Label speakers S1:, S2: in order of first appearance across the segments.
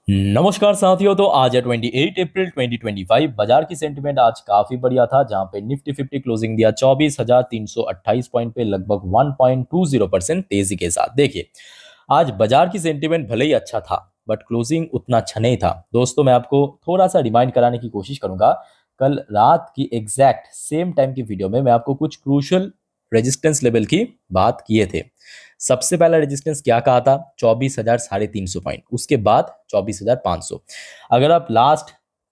S1: नमस्कार साथियों। तो आज है 28 अप्रैल 2025। बाजार की सेंटीमेंट आज काफी बढ़िया था, जहां पे निफ्टी 50 क्लोजिंग दिया 24,328 पॉइंट पे, लगभग 1.20% तेजी के साथ। देखिए, आज बाजार की सेंटीमेंट भले ही अच्छा था, बट क्लोजिंग उतना अच्छा नहीं था। दोस्तों, मैं आपको थोड़ा सा रिमाइंड कराने की कोशिश करूंगा। कल रात की एग्जैक्ट सेम टाइम की वीडियो में मैं आपको कुछ क्रूशियल रेजिस्टेंस लेवल की बात किए थे। सबसे पहला रेजिस्टेंस क्या कहा था? 24,350 पॉइंट। उसके बाद 24,500। अगर आप लास्ट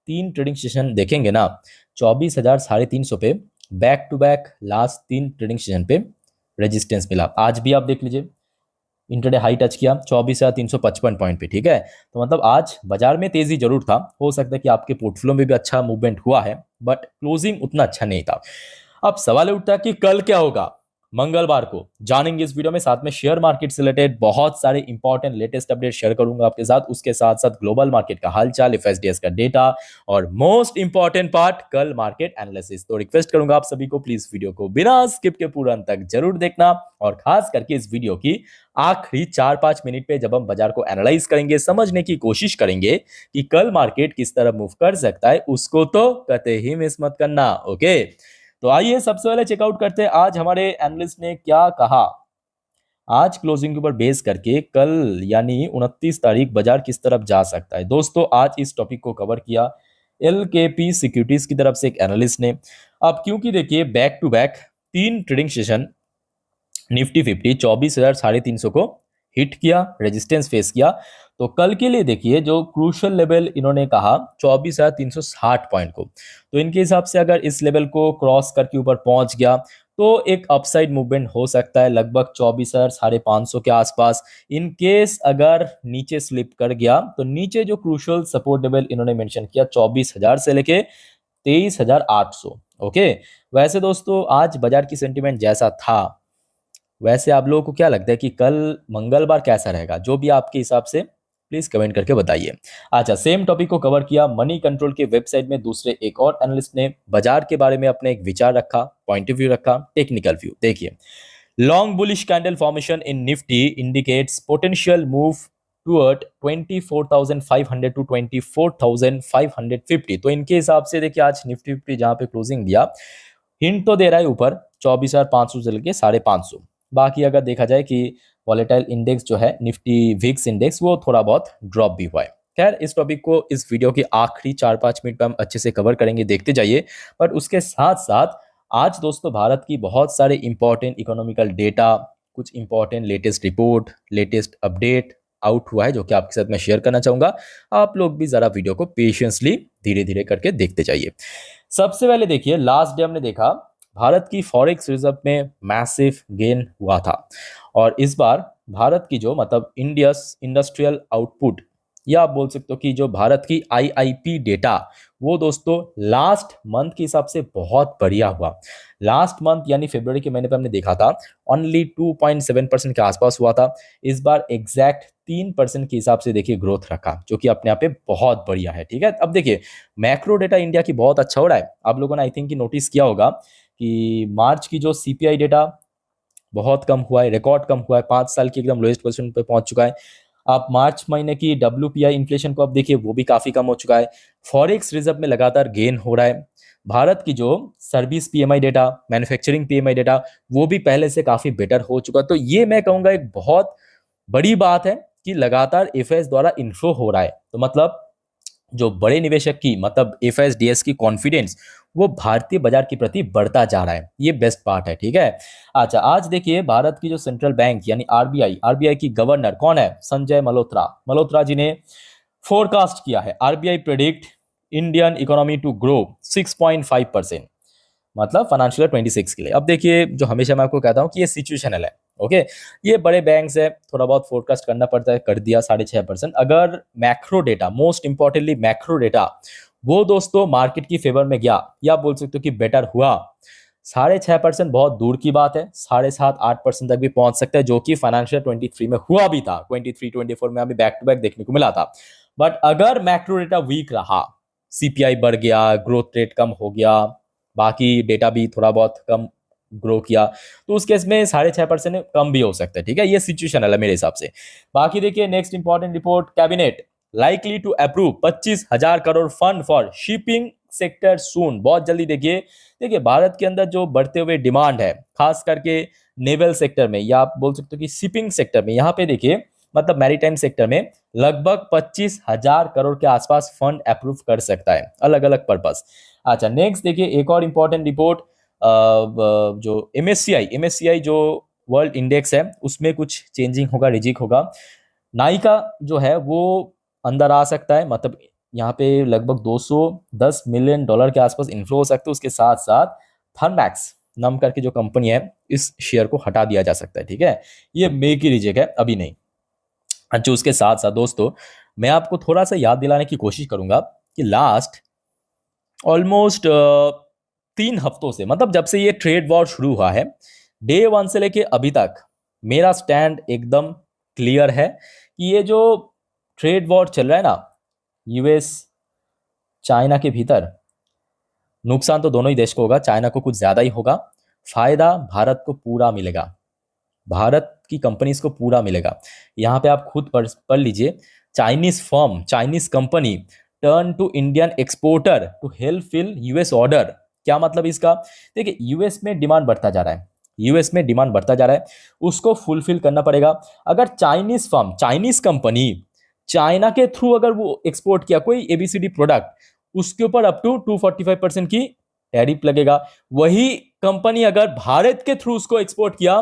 S1: 3 ट्रेडिंग सेशन देखेंगे ना, 24,350 पे back to back last 3 trading session पे रेजिस्टेंस मिला। आज भी आप देख लीजिए, इंटरडे हाई टच किया 24,355 पॉइंट पे। ठीक है, तो मतलब आज बाजार में तेजी जरूर था। हो सकता है कि आपके पोर्टफोलियो में भी अच्छा मूवमेंट हुआ है, बट क्लोजिंग उतना अच्छा नहीं था। अब सवाल उठता है कि कल क्या होगा। मंगलवार को जानेंगे इस वीडियो में। साथ में शेयर मार्केट से रिलेटेड बहुत सारे इंपॉर्टेंट लेटेस्ट अपडेट शेयर करूंगा आपके साथ। उसके साथ साथ ग्लोबल मार्केट का हालचाल, एफएसडीएस का डेटा, और मोस्ट इंपॉर्टेंट पार्ट कल मार्केट एनालिसिस। तो रिक्वेस्ट करूंगा आप सभी को, प्लीज वीडियो को बिना स्किप के पूरा अंत तक जरूर देखना। और खास करके इस वीडियो की आखिरी 4-5 मिनट पे जब हम बाजार को एनालाइज करेंगे, समझने की कोशिश करेंगे कि कल मार्केट किस तरह मूव कर सकता है, उसको तो कतई ही मिस मत करना। ओके, तो आइए सबसे पहले चेकआउट करते हैं आज हमारे एनालिस्ट ने क्या कहा। आज क्लोजिंग के ऊपर बेस करके कल यानी 29 तारीख बाजार किस तरफ जा सकता है। दोस्तों, आज इस टॉपिक को कवर किया एलकेपी सिक्योरिटीज की तरफ से एक एनालिस्ट ने। अब क्योंकि देखिए, back to back 3 trading session Nifty 50 24,350 को हिट किया, रेजिस्टेंस फेस किया। तो कल के लिए देखिए, जो क्रूशियल लेवल इन्होंने कहा 24,360 पॉइंट को, तो इनके हिसाब से अगर इस लेवल को क्रॉस करके ऊपर पहुंच गया तो एक अपसाइड मूवमेंट हो सकता है लगभग 24,550 के आसपास। इन केस अगर नीचे स्लिप कर गया तो नीचे जो क्रूशियल सपोर्ट लेवल इन्होंने मेंशन किया 24,000 से लेके 23,800। ओके, वैसे दोस्तों आज बाजार की सेंटीमेंट जैसा था, वैसे आप लोगों को क्या लगता है कि कल मंगलवार कैसा रहेगा? जो भी आपके हिसाब से प्लीज कमेंट करके बताइए। अच्छा, सेम टॉपिक को कवर किया मनी कंट्रोल के वेबसाइट में। दूसरे एक और एनालिस्ट ने बाजार के बारे में अपने एक विचार रखा, पॉइंट ऑफ व्यू रखा, टेक्निकल व्यू। देखिए, long bullish candle formation in Nifty indicates potential move toward 24,500 to 24,550। तो इनके हिसाब से देखिए, आज निफ्टी 50 जहां पे क्लोजिंग दिया, हिंट तो दे रहा है ऊपर 24,500 से लेके 550। बाकी अगर देखा जाए कि वॉलेटाइल इंडेक्स जो है निफ्टी विक्स इंडेक्स, वो थोड़ा बहुत ड्रॉप भी हुआ है। खैर, इस टॉपिक को इस वीडियो के आखिरी 4-5 मिनट पर हम अच्छे से कवर करेंगे, देखते जाइए। बट उसके साथ साथ आज दोस्तों भारत की बहुत सारे इंपॉर्टेंट इकोनॉमिकल डेटा, कुछ important latest report, latest update out हुआ है, जो कि आपके साथ मैं शेयर करना चाहूंगा। आप लोग भी जरा वीडियो को पेशेंसली धीरे धीरे करके देखते जाइए। सबसे पहले देखिए, लास्ट डे हमने देखा भारत की फॉरेक्स रिजर्व में मैसिव गेन हुआ था। और इस बार भारत की जो मतलब इंडियस इंडस्ट्रियल आउटपुट, या आप बोल सकते हो कि जो भारत की आईआईपी डेटा, वो दोस्तों लास्ट मंथ के हिसाब से बहुत बढ़िया हुआ। लास्ट मंथ यानी फरवरी के महीने पे हमने देखा था ओनली 2.7% के आसपास हुआ था। इस बार एग्जैक्ट 3% के हिसाब से देखिए ग्रोथ रखा, जो कि अपने आप पे बहुत बढ़िया है। ठीक है, अब देखिए, मैक्रो डेटा इंडिया की बहुत अच्छा हो रहा है। आप लोगों ने आई थिंक नोटिस किया होगा कि मार्च की जो सीपीआई डेटा बहुत कम हुआ है, रिकॉर्ड कम हुआ है, 5 साल की एकदम लोएस्ट पोजीशन पे पहुंच चुका है। आप मार्च महीने की डब्ल्यूपीआई इन्फ्लेशन को आप देखिए, वो भी काफी कम हो चुका है। फॉरेक्स रिजर्व में लगातार गेन हो रहा है। भारत की जो service PMI data, manufacturing PMI data, वो भी पहले से काफी बेटर हो चुका। तो ये मैं कहूंगा एक बहुत बड़ी बात है कि लगातार एफएस द्वारा इन्फ्लो हो रहा है। तो मतलब जो बड़े निवेशक की मतलब एफएसडीएस की कॉन्फिडेंस, वो भारतीय बाजार के प्रति बढ़ता जा रहा है। ये बेस्ट पार्ट है। ठीक है, अच्छा, आज देखिए भारत की जो सेंट्रल बैंक यानी आरबीआई, आरबीआई की गवर्नर कौन है? संजय मल्होत्रा। मल्होत्रा जी ने फोरकास्ट किया है, RBI predict Indian economy to grow 6.5%, मतलब फाइनेंशियल 26 के लिए। अब देखिए, जो हमेशा मैं आपको कहता हूँ कि ये सिचुएशनल है। ओके, ये बड़े बैंक से थोड़ा बहुत फोरकास्ट करना पड़ता है, कर दिया 6.5%। अगर macro data, most importantly macro data, वो दोस्तों मार्केट की फेवर में गया, या बोल सकते हो कि बेटर हुआ, 6.5% बहुत दूर की बात है, 7.5-8% तक भी पहुंच सकता है, जो कि फाइनेंशियल 23 में हुआ भी था। 23-24 में अभी बैक टू बैक देखने को मिला था। बट अगर मैक्रो डेटा वीक रहा, सीपीआई बढ़ गया, ग्रोथ रेट कम हो गया, बाकी डेटा भी थोड़ा बहुत कम ग्रो किया, तो उस केस में 6.5% कम भी हो सकता है। ठीक है, ये सिचुएशन है मेरे हिसाब से। बाकी देखिए, next important report cabinet likely to approve 25,000 crore fund for shipping sector soon. बहुत जल्दी देखिए भारत के अंदर जो बढ़ते हुए डिमांड है खास करके नेवल सेक्टर में, या आप बोल सकते हो कि शिपिंग सेक्टर में, यहाँ पे देखिए मतलब मैरीटाइम सेक्टर में लगभग 25,000 करोड़ के आसपास फंड अप्रूव कर सकता है, अलग अलग पर्पस। अच्छा नेक्स्ट देखिए एक और इंपॉर्टेंट रिपोर्ट, जो एमएससीआई जो वर्ल्ड इंडेक्स है उसमें कुछ चेंजिंग होगा, रिजिक होगा। नाइका जो है वो अंदर आ सकता है, मतलब यहाँ पे लगभग 210 मिलियन डॉलर के आसपास इन्फ्लो हो सकता है। उसके साथ साथ थर्मैक्स नाम करके जो कंपनी है इस शेयर को हटा दिया जा सकता है, ठीक है। ये मे की रिजेक्ट है, अभी नहीं। अच्छा उसके साथ साथ दोस्तों मैं आपको थोड़ा सा याद दिलाने की कोशिश करूंगा कि लास्ट ऑलमोस्ट 3 हफ्तों से, मतलब जब से ये ट्रेड वॉर शुरू हुआ है, डे 1 से लेके अभी तक मेरा स्टैंड एकदम क्लियर है कि ये जो ट्रेड वॉर चल रहा है ना यूएस चाइना के भीतर, नुकसान तो दोनों ही देश को होगा, चाइना को कुछ ज्यादा ही होगा, फायदा भारत को पूरा मिलेगा, भारत की कंपनीज को पूरा मिलेगा। यहाँ पे आप खुद पढ़ लीजिए, Chinese firm, Chinese company turn to Indian exporter to help fill US order. क्या मतलब इसका? देखिए यूएस में डिमांड बढ़ता जा रहा है, यूएस में डिमांड बढ़ता जा रहा है, उसको फुलफिल करना पड़ेगा। अगर Chinese firm, Chinese company China के थ्रू अगर वो एक्सपोर्ट किया कोई एबीसीडी प्रोडक्ट, उसके ऊपर अप टू 245% की टैरिफ लगेगा। वही कंपनी अगर भारत के थ्रू उसको एक्सपोर्ट किया,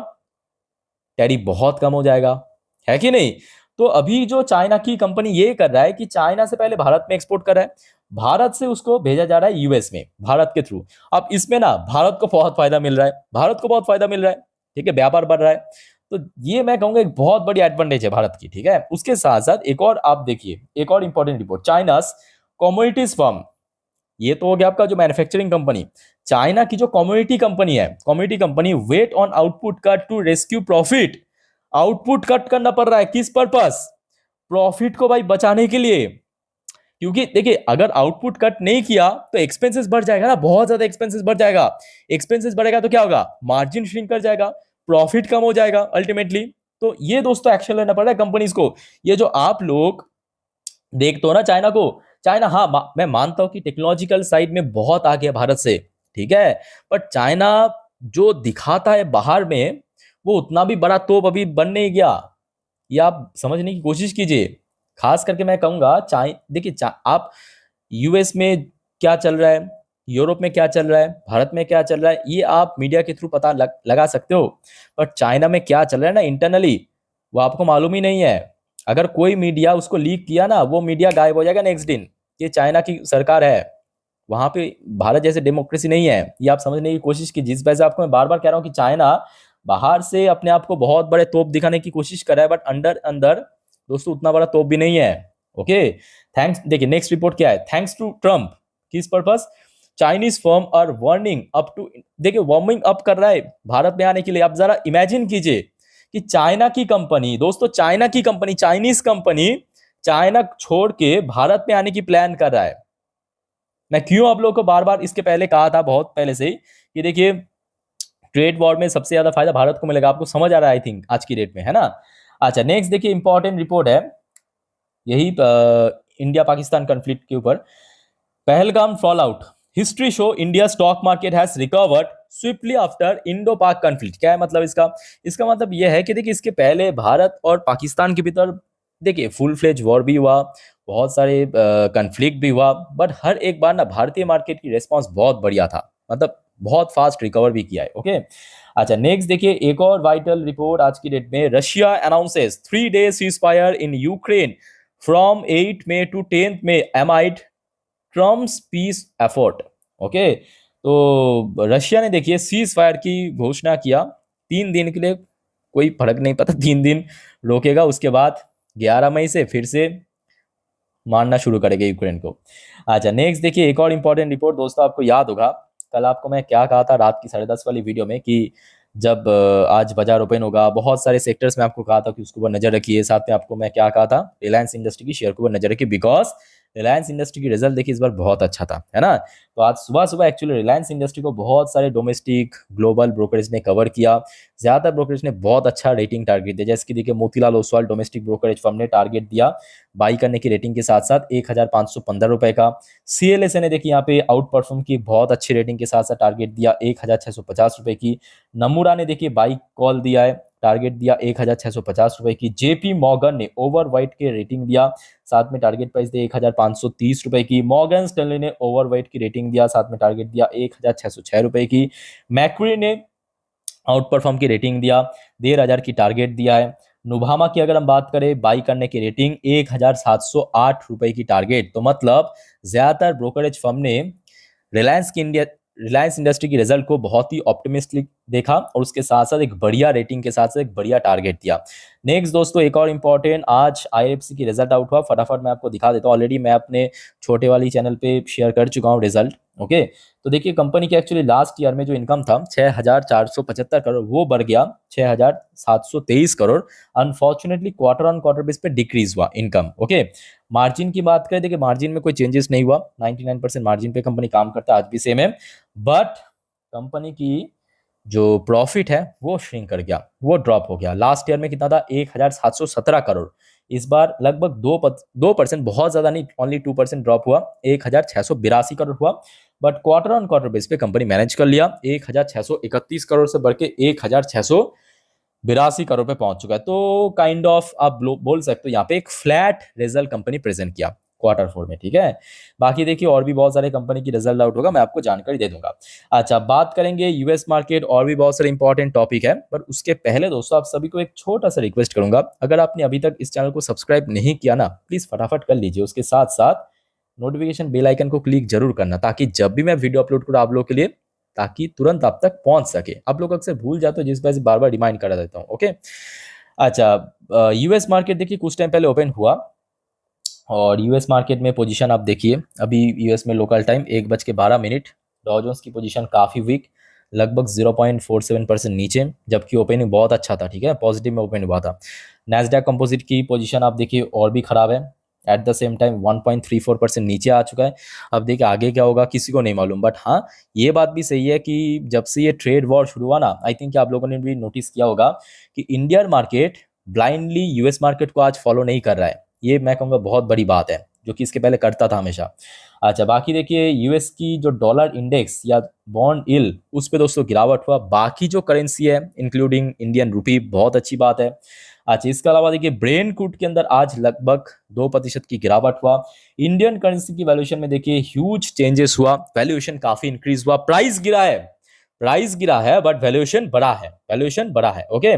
S1: टैरिफ बहुत कम हो जाएगा, है कि नहीं? तो अभी जो चाइना की कंपनी ये कर रहा है कि चाइना से पहले भारत में एक्सपोर्ट कर रहा है, भारत से उसको भेजा जा रहा है यूएस में भारत के थ्रू। अब इसमें ना भारत को बहुत फायदा मिल रहा है, भारत को बहुत फायदा मिल रहा है, ठीक है, व्यापार बढ़ रहा है। तो ये मैं कहूंगा एक बहुत बड़ी एडवांटेज है भारत की, ठीक है। उसके साथ साथ एक और आप देखिए, एक और important report, China's commodities firm, ये तो हो गया आपका जो मैन्युफैक्चरिंग कंपनी। चाइना की जो कम्युनिटी कंपनी है, community company wait on output cut to rescue profit. Output cut करना पड़ रहा है, किस पर्पस? प्रॉफिट को भाई बचाने के लिए। क्योंकि देखिए अगर आउटपुट कट नहीं किया तो एक्सपेंसेस बढ़ जाएगा ना, बहुत ज्यादा एक्सपेंसेस बढ़ जाएगा। एक्सपेंसेस बढ़ेगा तो क्या होगा? मार्जिन श्रिंक कर जाएगा, प्रॉफिट कम हो जाएगा अल्टीमेटली। तो ये दोस्तों एक्शन लेना पड़ रहा है कंपनीज को। ये जो आप लोग देखते हो ना चाइना को, चाइना हाँ मैं मानता हूं कि टेक्नोलॉजिकल साइड में बहुत आगे है भारत से, ठीक है, बट चाइना जो दिखाता है बाहर में वो उतना भी बड़ा तोप अभी बन नहीं गया। ये आप समझने की कोशिश कीजिए। खास करके मैं कहूंगा देखिए आप यूएस में क्या चल रहा है, यूरोप में क्या चल रहा है, भारत में क्या चल रहा है, ये आप मीडिया के थ्रू पता लगा सकते हो। बट चाइना में क्या चल रहा है ना इंटरनली, वो आपको मालूम ही नहीं है। अगर कोई मीडिया उसको लीक किया ना, वो मीडिया गायब हो जाएगा नेक्स्ट दिन। ये चाइना की सरकार है, वहां पे भारत जैसे डेमोक्रेसी नहीं है। ये आप समझने की कोशिश की। जिस वजह से आपको मैं बार बार कह रहा हूं कि चाइना बाहर से अपने आप को बहुत बड़े तोप दिखाने की कोशिश कर रहा है, बट अंदर अंदर दोस्तों उतना बड़ा तोप भी नहीं है। Okay thanks. देखिए नेक्स्ट रिपोर्ट क्या है, थैंक्स टू ट्रम्प, किस purpose? Chinese firm are warning up to, देखिए वार्मिंग अप कर रहा है भारत में आने के लिए। आप जरा इमेजिन कीजिए कि चाइना की कंपनी, दोस्तों चाइना की कंपनी, चाइनीज कंपनी चाइना छोड़ के भारत में आने की प्लान कर रहा है। मैं क्यों आप लोगों को बार बार इसके पहले कहा था, बहुत पहले से ही, कि देखिए ट्रेड वॉर में सबसे ज्यादा फायदा भारत को मिलेगा। आपको समझ आ रहा है आई थिंक आज की डेट में, है ना। अच्छा नेक्स्ट देखिए इंपॉर्टेंट रिपोर्ट है यही इंडिया पाकिस्तान कॉन्फ्लिक्ट के ऊपर। Pahalgam fall out, history show India stock market has recovered swiftly after Indo पाक कॉन्फ्लिक्ट। क्या है मतलब इसका मतलब यह है कि देखिए इसके पहले भारत और पाकिस्तान के भीतर देखिए फुल फ्लेज वॉर भी हुआ, बहुत सारे कॉन्फ्लिक्ट भी हुआ, बट हर एक बार ना भारतीय मार्केट की रेस्पॉन्स बहुत बढ़िया था, मतलब बहुत फास्ट रिकवर भी किया है। ओके अच्छा नेक्स्ट देखिए एक और वाइटल रिपोर्ट आज की डेट में, Russia announces 3 days ceasefire in Ukraine from 8 May to 10 May amid Trump's peace effort. Okay तो रशिया ने देखिए सीज फायर की घोषणा किया 3 दिन के लिए, कोई फर्क नहीं पता, 3 दिन रोकेगा, उसके बाद 11 मई से फिर से मारना शुरू करेगा यूक्रेन को। अच्छा नेक्स्ट देखिए एक और इंपॉर्टेंट रिपोर्ट। दोस्तों आपको याद होगा कल आपको मैं क्या कहा था रात की 10:30 वाली वीडियो में, कि जब आज बाजार ओपन होगा बहुत सारे सेक्टर्स में आपको कहा था कि उसके ऊपर नजर रखिए। साथ में आपको मैं क्या कहा था, रिलायंस इंडस्ट्री की शेयर के ऊपर नजर रखिए, बिकॉज रिलायंस इंडस्ट्री की रिजल्ट देखिए इस बार बहुत अच्छा था, है ना। तो आज सुबह सुबह एक्चुअली रिलायंस इंडस्ट्री को बहुत सारे डोमेस्टिक ग्लोबल ब्रोकरेज ने कवर किया। ज़्यादातर ब्रोकरेज ने बहुत अच्छा रेटिंग टारगेट दिया, जैसे कि देखिए Motilal Oswal domestic brokerage firm ने टारगेट दिया बाई करने की रेटिंग के साथ साथ 1515 रुपए का। CLSA ने देखिए यहाँ पे आउट परफॉर्म की, बहुत अच्छी रेटिंग के साथ साथ टारगेट दिया 1650 रुपए की। नमूरा ने देखिए बाई कॉल दिया है, टारगेट दिया 1650 रुपए की। JP मॉर्गन ने ओवरवाइट के रेटिंग दिया, साथ में टारगेट प्राइस दिया 1530 रुपए की। मॉर्गन स्टैनली ने ओवरवाइट की रेटिंग दिया, साथ में टारगेट दिया 1606 रुपए की। मैक्री ने आउट परफॉर्म की रेटिंग दिया 15,000 की टारगेट दिया है। नुभामा की अगर हम बात करें बाई करने की रेटिंग 1708 रुपए की टारगेट। तो मतलब ज्यादातर ब्रोकरेज फर्म ने रिलायंस इंडस्ट्री की रिजल्ट को बहुत ही ऑप्टिमिस्टिक देखा और उसके साथ साथ एक बढ़िया रेटिंग के साथ साथ एक बढ़िया टारगेट दिया। नेक्स्ट दोस्तों एक और इंपॉर्टेंट, आज IFC की रिजल्ट आउट हुआ, फटाफट मैं आपको दिखा देता हूँ। ऑलरेडी मैं अपने छोटे वाली चैनल पे शेयर कर चुका हूँ रिजल्ट। ओके, तो देखिए कंपनी के एक्चुअली लास्ट ईयर में जो इनकम था 6475 करोड़, वो बढ़ गया 6723 crore. Unfortunately quarter on quarter base पे डिक्रीज हुआ इनकम। ओके, मार्जिन की बात करें, देखिए मार्जिन में कोई चेंजेस नहीं हुआ, 99% मार्जिन पे कंपनी काम करता है, आज भी सेम है। बट कंपनी की जो प्रॉफिट है वो श्रिंक कर गया, वो ड्रॉप हो गया। लास्ट ईयर में कितना था 1717 करोड़, इस बार लगभग 2%, बहुत ज्यादा नहीं, ओनली 2% ड्रॉप हुआ, 1682 करोड़ हुआ। But quarter on quarter base पे कंपनी मैनेज कर लिया, 1631 करोड़ से बढ़ के 1682 करोड़ पे पहुंच चुका है। तो काइंड ऑफ आप बोल सकते हो यहाँ पे एक फ्लैट रिजल्ट कंपनी प्रेजेंट किया Q4 में, ठीक है। बाकी देखिए और भी बहुत सारे कंपनी की रिजल्ट आउट होगा, मैं आपको जानकारी दे दूंगा। अच्छा, बात करेंगे यूएस मार्केट, और भी बहुत सारे इंपॉर्टेंट टॉपिक है, पर उसके पहले दोस्तों आप सभी को एक छोटा सा रिक्वेस्ट करूंगा, अगर आपने अभी तक इस चैनल को सब्सक्राइब नहीं किया ना, प्लीज फटाफट कर लीजिए। उसके साथ साथ नोटिफिकेशन बेल आइकन को क्लिक जरूर करना, ताकि जब भी मैं वीडियो अपलोड करूँ आप लोग के लिए, ताकि तुरंत आप तक पहुंच सके। आप लोग अक्सर भूल जाते हो, जिस वजह से बार बार रिमाइंड करा देता हूँ। ओके, अच्छा, यूएस मार्केट देखिए कुछ टाइम पहले ओपन हुआ, और यूएस मार्केट में पोजीशन आप देखिए, अभी यूएस में लोकल टाइम 1:12, डॉ जोन्स की पोजीशन काफ़ी वीक, लगभग 0.47% नीचे, जबकि ओपनिंग बहुत अच्छा था, ठीक है, पॉजिटिव में ओपन हुआ था। नैस्डैक कंपोजिट की पोजीशन आप देखिए और भी खराब है, एट द सेम टाइम 1.34% नीचे आ चुका है। अब देखिए आगे क्या होगा किसी को नहीं मालूम, बट हाँ ये बात भी सही है कि जब से ये ट्रेड वॉर शुरू हुआ ना, आई थिंक आप लोगों ने भी नोटिस किया होगा कि Indian market blindly US market को आज फॉलो नहीं कर रहा है। ये मैं कहूँगा बहुत बड़ी बात है, जो कि इसके पहले करता था हमेशा। अच्छा, बाकी देखिए यूएस की जो डॉलर इंडेक्स या बॉन्ड यील्ड, उस पे दोस्तों गिरावट हुआ। बाकी जो करेंसी है इंक्लूडिंग इंडियन रुपी, बहुत अच्छी बात है। अच्छा, इसके अलावा देखिए ब्रेन क्रूड के अंदर आज लगभग 2% की गिरावट हुआ। इंडियन करेंसी की वैल्यूएशन में देखिए ह्यूज चेंजेस हुआ, वैल्यूएशन काफी इंक्रीज हुआ, प्राइस गिरा है बट वैल्यूएशन बड़ा है। ओके,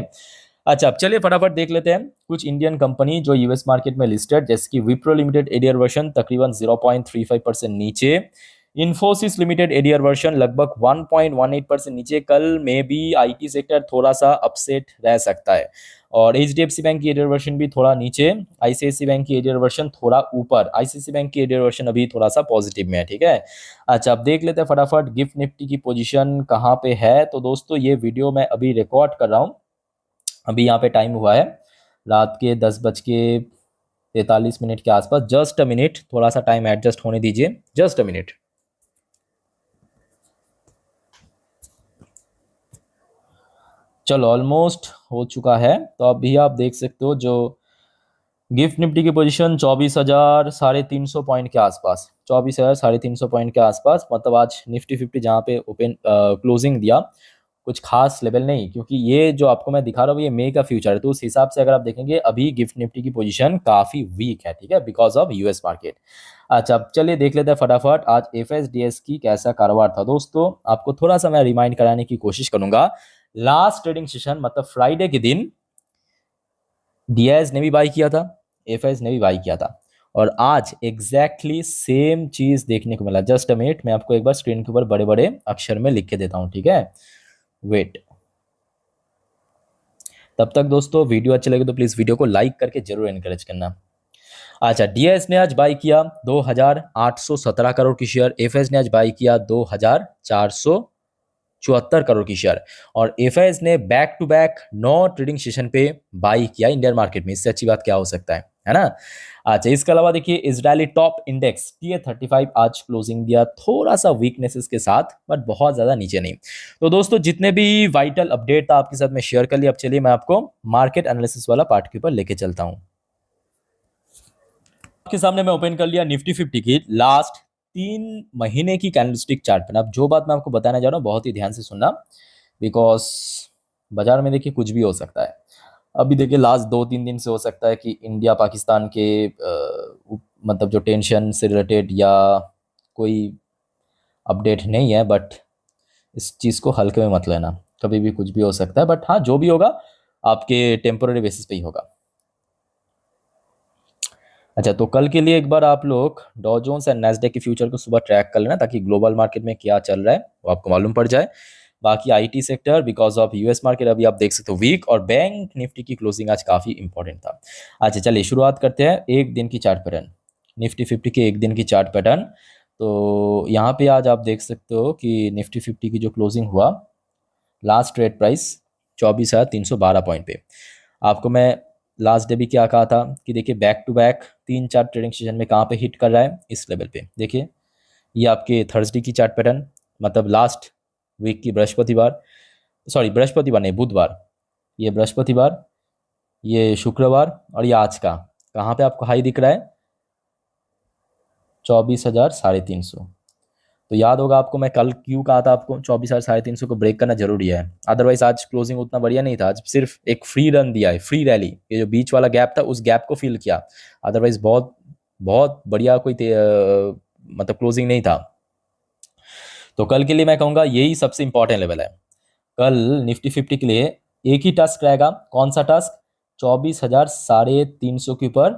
S1: अच्छा, अब चलिए फटाफट देख लेते हैं कुछ इंडियन कंपनी जो यूएस मार्केट में लिस्टेड, जैसे कि विप्रो लिमिटेड एडीआर वर्शन तकरीबन 0.35% नीचे, इन्फोसिस लिमिटेड एडीआर वर्शन लगभग 1.18% नीचे। कल में भी आईटी सेक्टर थोड़ा सा अपसेट रह सकता है, और एचडीएफसी बैंक की एडीआर वर्शन भी थोड़ा नीचे, आईसीआईसी बैंक की एडीआर वर्शन थोड़ा ऊपर, आईसीआईसी बैंक की एडीआर वर्शन अभी थोड़ा सा पॉजिटिव में है, ठीक है। अच्छा, अब देख लेते हैं फटाफट गिफ्ट निफ्टी की पोजीशन कहाँ पे है। तो दोस्तों ये वीडियो मैं अभी रिकॉर्ड कर रहा हूँ, अभी यहाँ पे टाइम हुआ है रात के 10:43 के आसपास। जस्ट अ मिनट, थोड़ा सा टाइम एडजस्ट होने दीजिए, जस्ट अ मिनट। चलो ऑलमोस्ट हो चुका है, तो अभी आप देख सकते हो जो गिफ्ट निफ्टी की पोजीशन 24,350 पॉइंट के आसपास, 24,350 पॉइंट के आसपास। मतलब आज निफ्टी 50 जहाँ पे ओपन क्लोजिंग दिया, कुछ खास लेवल नहीं, क्योंकि ये जो आपको मैं दिखा रहा हूँ ये मे का फ्यूचर है, तो उस हिसाब से अगर आप देखेंगे अभी गिफ्ट निफ्टी की पोजीशन काफी वीक है, ठीक है, बिकॉज ऑफ यूएस मार्केट। अच्छा, अब चलिए देख लेते हैं फटाफट आज एफएसडीएस की कैसा कारोबार था। दोस्तों आपको थोड़ा सा मैं रिमाइंड कराने की कोशिश करूंगा, लास्ट ट्रेडिंग सेशन मतलब फ्राइडे के दिन डीआईएस ने भी बाई किया था, एफआईएस ने भी बाई किया था, और आज एग्जैक्टली सेम चीज देखने को मिला। जस्ट अ मिनट, मैं आपको एक बार स्क्रीन के ऊपर बड़े बड़े अक्षर में लिख के देता हूं, ठीक है, वेट। तब तक दोस्तों वीडियो अच्छी लगे तो प्लीज वीडियो को लाइक करके जरूर एनकरेज करना। अच्छा, डीएस ने आज बाई किया 2,817 करोड़ की शेयर, एफएस ने आज बाई किया 2,474 करोड़ की शेयर, और एफएस ने back to back 9 trading session पे बाई किया इंडियन मार्केट में। इससे अच्छी बात क्या हो सकता है है ना। अच्छा, इसके अलावा देखिए इजरायली टॉप इंडेक्स TA35 आज क्लोजिंग दिया थोड़ा सा वीकनेसेस के साथ, बट बहुत ज़्यादा नीचे नहीं। तो दोस्तों जितने भी वाइटल अपडेट था आपके साथ मैं शेयर कर लिया। अब चलिए मैं आपको मार्केट एनालिसिस वाला पार्ट के ऊपर लेके चलता हूँ। आपके सामने मैं ओपन कर लिया निफ्टी 50 की लास्ट 3 महीने की कैंडलस्टिक चार्ट पर। अब जो बात मैं आपको बताने जा रहा हूँ बहुत ही ध्यान से सुनना, बिकॉज बाजार में देखिए कुछ भी हो सकता है। अभी देखिए लास्ट 2-3 दिन से हो सकता है कि इंडिया पाकिस्तान के मतलब जो टेंशन से रिलेटेड या कोई अपडेट नहीं है, बट इस चीज़ को हल्के में मत लेना, कभी भी कुछ भी हो सकता है। बट हाँ, जो भी होगा आपके टेम्पोररी बेसिस पे ही होगा। अच्छा, तो कल के लिए एक बार आप लोग डॉ जोन्स एंड नैस्डैक के फ्यूचर को सुबह ट्रैक कर लेना, ताकि ग्लोबल मार्केट में क्या चल रहा है वो आपको मालूम पड़ जाए। बाकी IT sector because of US market अभी आप देख सकते हो वीक, और बैंक निफ्टी की क्लोजिंग आज काफ़ी इंपॉर्टेंट था। अच्छा चलिए शुरुआत करते हैं एक दिन की चार्ट पैटर्न, निफ्टी 50 के एक दिन की चार्ट पैटर्न। तो यहाँ पे आज आप देख सकते हो कि निफ्टी 50 की जो क्लोजिंग हुआ, लास्ट ट्रेड प्राइस 24,312 पॉइंट पे। आपको मैं लास्ट डे भी क्या कहा था कि देखिए back to back 3-4 trading session में कहाँ पे हिट कर रहा है, इस लेवल पे। देखिए ये आपके थर्सडे की चार्ट पैटर्न, मतलब लास्ट वीक की बृहस्पतिवार, सॉरी बृहस्पतिवार नहीं बुधवार, ये बृहस्पतिवार, ये शुक्रवार, और ये आज का कहाँ पे आपको हाई दिख रहा है, 24,350। तो याद होगा आपको मैं कल क्यों कहा था आपको 24,350 को ब्रेक करना जरूरी है। अदरवाइज आज क्लोजिंग उतना बढ़िया नहीं था, आज सिर्फ एक फ्री रन दिया है, फ्री रैली। ये जो बीच वाला गैप था उस गैप को फिल किया, अदरवाइज बहुत बहुत बढ़िया कोई मतलब क्लोजिंग नहीं था। तो कल के लिए मैं कहूँगा यही सबसे इंपॉर्टेंट लेवल है। कल निफ्टी 50 के लिए एक ही टास्क रहेगा, कौन सा टास्क, 24,350 के ऊपर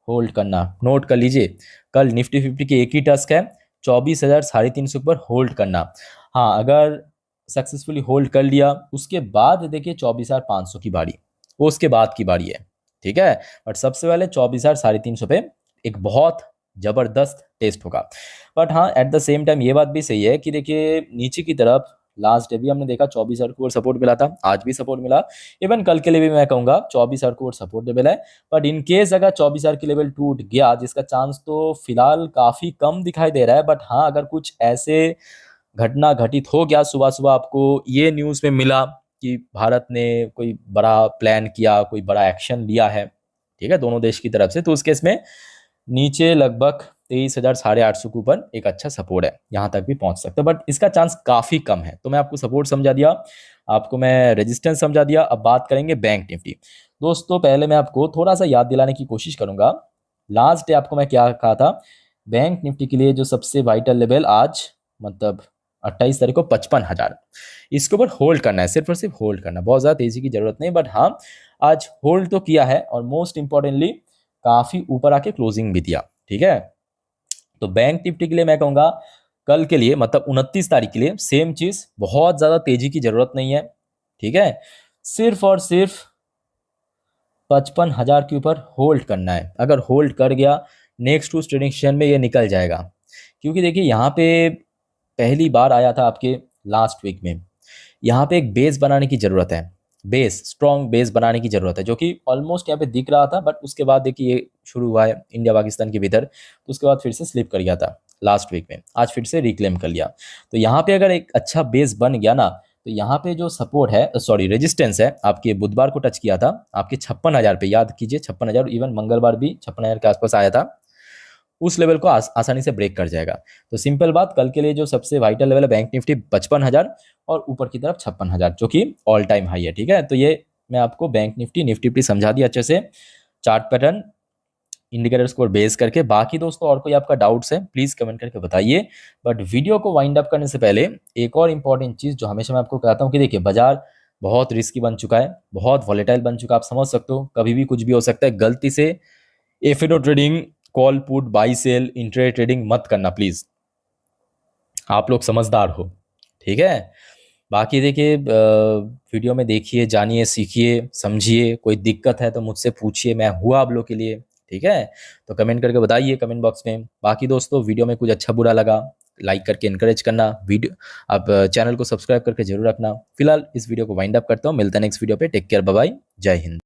S1: होल्ड करना। नोट कर लीजिए, कल निफ्टी 50 के एक ही टास्क है, 24,350 पर होल्ड करना। हाँ, अगर सक्सेसफुली होल्ड कर लिया उसके बाद देखिए 24,500 की बारी, वो उसके बाद की बारी है, ठीक है। बट सबसे पहले 24,350 पे एक बहुत जबरदस्त टेस्ट होगा। बट हाँ, एट द सेम टाइम ये बात भी सही है कि देखिए नीचे की तरफ लास्ट डे भी हमने देखा 24,000 को सपोर्ट मिला था, आज भी सपोर्ट मिला। इवन कल के लिए भी मैं कहूँगा 24,000 को सपोर्ट लेवल है। बट इन केस अगर 24,000 की लेवल टूट गया, जिसका चांस तो फिलहाल काफ़ी कम दिखाई दे रहा है, बट हाँ अगर कुछ ऐसे घटना घटित हो गया, सुबह सुबह आपको ये न्यूज़ में मिला कि भारत ने कोई बड़ा प्लान किया, कोई बड़ा एक्शन लिया है, ठीक है, दोनों देश की तरफ से, तो उस केस में नीचे लगभग 23,850 के ऊपर एक अच्छा सपोर्ट है, यहाँ तक भी पहुँच सकता है। बट इसका चांस काफ़ी कम है। तो मैं आपको सपोर्ट समझा दिया, आपको मैं रेजिस्टेंस समझा दिया। अब बात करेंगे बैंक निफ्टी। दोस्तों पहले मैं आपको थोड़ा सा याद दिलाने की कोशिश करूंगा, लास्ट डे आपको मैं क्या कहा था, बैंक निफ्टी के लिए जो सबसे वाइटल लेवल आज मतलब 28 तारीख को 55,000, इसके ऊपर होल्ड करना है, सिर्फ और सिर्फ होल्ड करना, बहुत ज़्यादा तेज़ी की जरूरत नहीं। बट हाँ, आज होल्ड तो किया है, और मोस्ट इंपॉर्टेंटली काफ़ी ऊपर आके क्लोजिंग भी दिया, ठीक है। तो बैंक निफ्टी के लिए मैं कहूँगा कल के लिए मतलब 29 तारीख के लिए सेम चीज़, बहुत ज़्यादा तेज़ी की ज़रूरत नहीं है, ठीक है। सिर्फ और सिर्फ 55,000 के ऊपर होल्ड करना है। अगर होल्ड कर गया नेक्स्ट टू ट्रेडिंग सेशन में ये निकल जाएगा, क्योंकि देखिए यहाँ पे पहली बार आया था आपके लास्ट वीक में, यहाँ पे एक बेस बनाने की ज़रूरत है, बेस, स्ट्रॉन्ग बेस बनाने की ज़रूरत है, जो कि ऑलमोस्ट यहाँ पे दिख रहा था। बट उसके बाद देखिए ये शुरू हुआ है इंडिया पाकिस्तान के भीतर, तो उसके बाद फिर से स्लिप कर गया था लास्ट वीक में, आज फिर से रिक्लेम कर लिया। तो यहाँ पे अगर एक अच्छा बेस बन गया ना, तो यहाँ पे जो सपोर्ट है, सॉरी रेजिस्टेंस है, आपके बुधवार को टच किया था आपके 56,000 पे, याद कीजिए 56,000, इवन मंगलवार भी 56,000 के आसपास आया था, उस लेवल को आसानी से ब्रेक कर जाएगा। तो सिंपल बात, कल के लिए जो सबसे वाइटल लेवल है बैंक निफ्टी 55,000 और ऊपर की तरफ 56,000, जो कि ऑल टाइम हाई है, ठीक है। तो ये मैं आपको बैंक निफ्टी निफ्टी समझा दिया अच्छे से, चार्ट पैटर्न इंडिकेटर्स को बेस करके। बाकी दोस्तों और कोई आपका डाउट्स है प्लीज़ कमेंट करके बताइए। बट वीडियो को वाइंड अप करने से पहले एक और इंपॉर्टेंट चीज़ जो हमेशा मैं आपको कहता हूँ कि देखिए बाजार बहुत रिस्की बन चुका है, बहुत वॉलेटाइल बन चुका है, आप समझ सकते हो, कभी भी कुछ भी हो सकता है। गलती से FNO trading, call put, buy sell, intraday trading मत करना प्लीज़, आप लोग समझदार हो, ठीक है। बाकी देखिए वीडियो में देखिए, जानिए, सीखिए, समझिए, कोई दिक्कत है तो मुझसे पूछिए, मैं हुआ आप लोग के लिए, ठीक है। तो कमेंट करके बताइए कमेंट बॉक्स में। बाकी दोस्तों वीडियो में कुछ अच्छा बुरा लगा लाइक करके इनकरेज करना, वीडियो आप चैनल को सब्सक्राइब करके जरूर रखना। फिलहाल इस वीडियो को वाइंड अप करता हूँ, मिलता है नेक्स्ट वीडियो पे, टेक केयर, बाय बाय, जय हिंद।